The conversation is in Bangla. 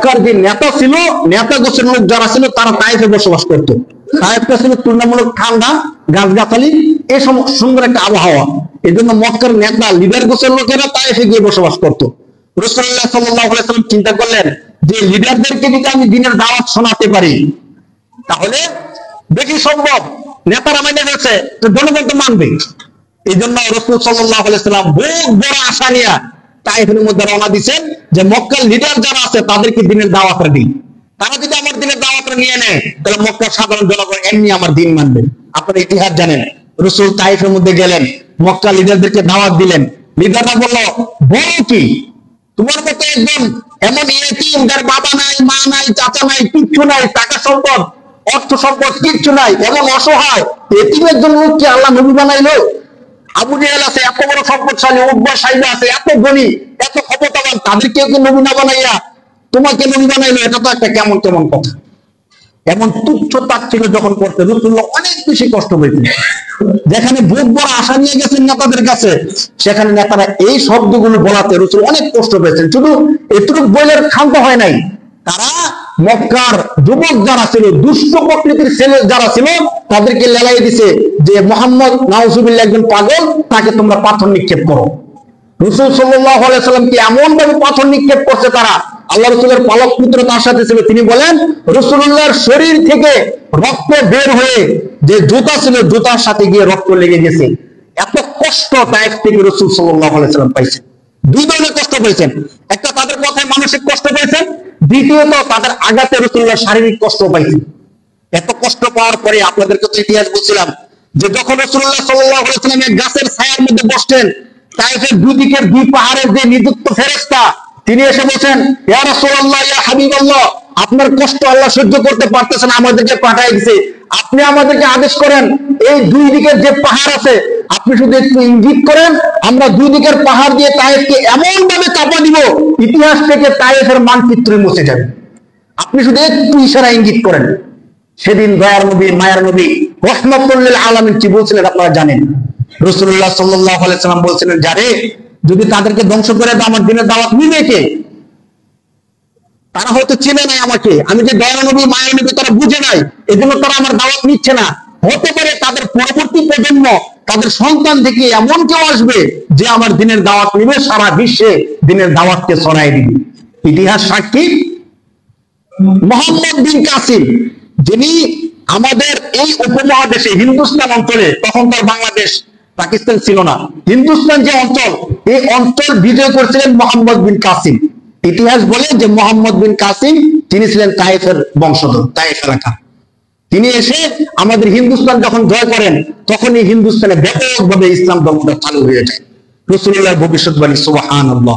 মক্কার যে নেতা ছিল, নেতা গোছের লোক যারা ছিল তারা তায়েফে বসবাস করতো। তায়েফটা ছিল তুলনামূলক ঠান্ডা, গাছগাছালি, এই সুন্দর একটা আবহাওয়া। এই জন্য মক্কার নেতা লিডার গোছের লোকেরা তায়েফে গিয়ে বসবাস করতো। রাসূলুল্লাহ সাল্লাল্লাহু আলাইহি ওয়াসাল্লাম চিন্তা করলেন যে লিডারদেরকে যদি আমি দিনের দাওয়াত শোনাতে পারি তাহলে দেখি সম্ভব, নেতারা মেনে গেছে, জনগণ তো মানবে। এই জন্য রাসূল সাল্লাল্লাহু আলাইহি ওয়াসাল্লাম বুক বড় আশা নিয়ে তায়েফের মধ্যে রওনা দিয়েছেন যে মক্কার লিডার যারা আছে তাদেরকে দিনের দাওয়াতটা দিই। তারা যদি আমার দিনের দাওয়াতটা নিয়ে নেয় তাহলে মক্কার সাধারণ জনগণ এমনি আমার দিন মানবে। আপনারা ইতিহাস জানেন, রাসূল তায়েফের মধ্যে গেলেন, মক্কা লিডারদেরকে দাওয়াত দিলেন। লিডাররা বলল, বড় কি তোমার মতো একদম এমন ইয়েতিম যার বাবা নাই, মা নাই, চাচা নাই, কিচ্ছু নাই, টাকা সম্পদ, অর্থ সম্পদ কিচ্ছু নাই, এমন অসহায় এতিমের জন্য কি আল্লাহ নবী বানাইলো? আবু জেহেল আছে এত বড় সম্পদশালী, উতবা সাইবা আছে এত ধনী, এত ক্ষমতাবান, তাদেরকে কি নবী না বানাইয়া তোমাকে নবী বানাইলো? এটা তো একটা কেমন কেমন কথা। এমন তুচ্ছ তাচ্ছিল্য যখন করতে রাসূলুল্লাহ অনেক বেশি কষ্ট পেয়েছেন। যেখানে বুক বড় আশা নিয়ে গেছেন নেতাদের কাছে, সেখানে নেতারা এই শব্দগুলো বলাতে রাসূল অনেক কষ্ট পেয়েছেন। শুধু এতটুকু বইলের ক্ষান্ত হয় নাই, তারা মক্কার যুবক যারা ছিল, দুষ্ট প্রকৃতির ছেলে যারা ছিল, তাদেরকে লেলাই দিছে যে মুহাম্মদ নাউজুবিল্লাহ একজন পাগল, তাকে তোমরা পাথর নিক্ষেপ করো। রাসূল সাল্লাল্লাহু আলাইহি ওয়াসাল্লামকে এমন ভাবে পাথর নিক্ষেপ করছে তারা, আল্লাহ রাসূলের পালক পুত্র তার সাথে ছিল, তিনি বলেন রাসূলুল্লাহর শরীর থেকে রক্ত বের হয়ে যে জুতা ছিল জুতার সাথে গিয়ে রক্ত লেগে গেছে। এত কষ্ট তায়েফ থেকে রাসূল সাল্লাল্লাহু আলাইহি ওয়াসাল্লাম পাইছেন। দুই ধরনের কষ্ট পেয়েছেন, একটা তাদের কথায় মানসিক কষ্ট পেয়েছেন, দ্বিতীয়ত তাদের আঘাতে রাসূলুল্লাহ শারীরিক কষ্ট পাইছেন। এত কষ্ট পাওয়ার পরে আপনাদেরকে তো ইতিহাস বলছিলাম যে যখন রাসূলুল্লাহ সাল্লাল্লাহু আলাইহি ওয়াসাল্লাম এক গাছের ছায়ার মধ্যে বসতেন, তায়েফের দুই দিকের দুই পাহাড়ের যে নিযুক্ত ফেরেশতা তিনি এসে বলছেন, ইয়া রাসূলুল্লাহ, ইয়া হাবিবাল্লাহ, আপনার কষ্ট আল্লাহ সহ্য করতে পারতেছেন, আমাদেরকে পাঠিয়ে দিয়েছে, আপনি আমাদেরকে আদেশ করেন এই দুই দিকের যে পাহাড় আছে আপনি শুধু একটু ইঙ্গিত করেন, আমরা দুই দিকের পাহাড় দিয়ে তায়েফকে এমন ভাবে চাপা দিব ইতিহাস থেকে তায়েফের মানচিত্র মুছে যাবে। আপনি শুধু একটু ইশারা ইঙ্গিত করেন। সেদিন দয়ার নবী, মায়ার নবী, রাহমাতুল লিল আলামিন কি বলছিলেন আপনারা জানেন? রাসূলুল্লাহ সাল্লাল্লাহু আলাইহি ওয়াসাল্লাম বলছিলেন, যারে যদি তাদেরকে ধ্বংস করে দাও আমার দিনের দাওয়াত নিবে কে? তারা হয়তো চিনে নাই আমাকে, আমি যে দয়ার নবী, মায়ার নবী তারা বুঝে নাই, এজন্য তারা আমার দাওয়াত নিচ্ছে না। হতে পারে তাদের পরবর্তী প্রজন্ম, তাদের সন্তান থেকে এমন কেউ আসবে যে আমার দিনের দাওয়াত নিবে, সারা বিশ্বে দিনের দাওয়াতকে ছড়াই দিবে। ইতিহাস সাক্ষী, মুহাম্মদ বিন কাসিম, যিনি আমাদের এই উপমহাদেশে হিন্দুস্তান অঞ্চলে, তখন তার বাংলাদেশ পাকিস্তান ছিল না, হিন্দুস্তান যে অঞ্চল, এই অঞ্চল বিজয় করেছিলেন মুহাম্মদ বিন কাসিম। ইতিহাস বলে যে মুহাম্মদ বিন কাসিম তিনি ছিলেন তায়েফের বংশধর, তায়েফ এলাকা। তিনি এসে আমাদের হিন্দুস্তান যখন জয় করেন তখনই হিন্দুস্তানে ব্যাপকভাবে ইসলাম ধর্মটা চালু হয়ে যায়। রাসূলুল্লাহর ভবিষ্যৎবাণী, সুবহানাল্লাহ।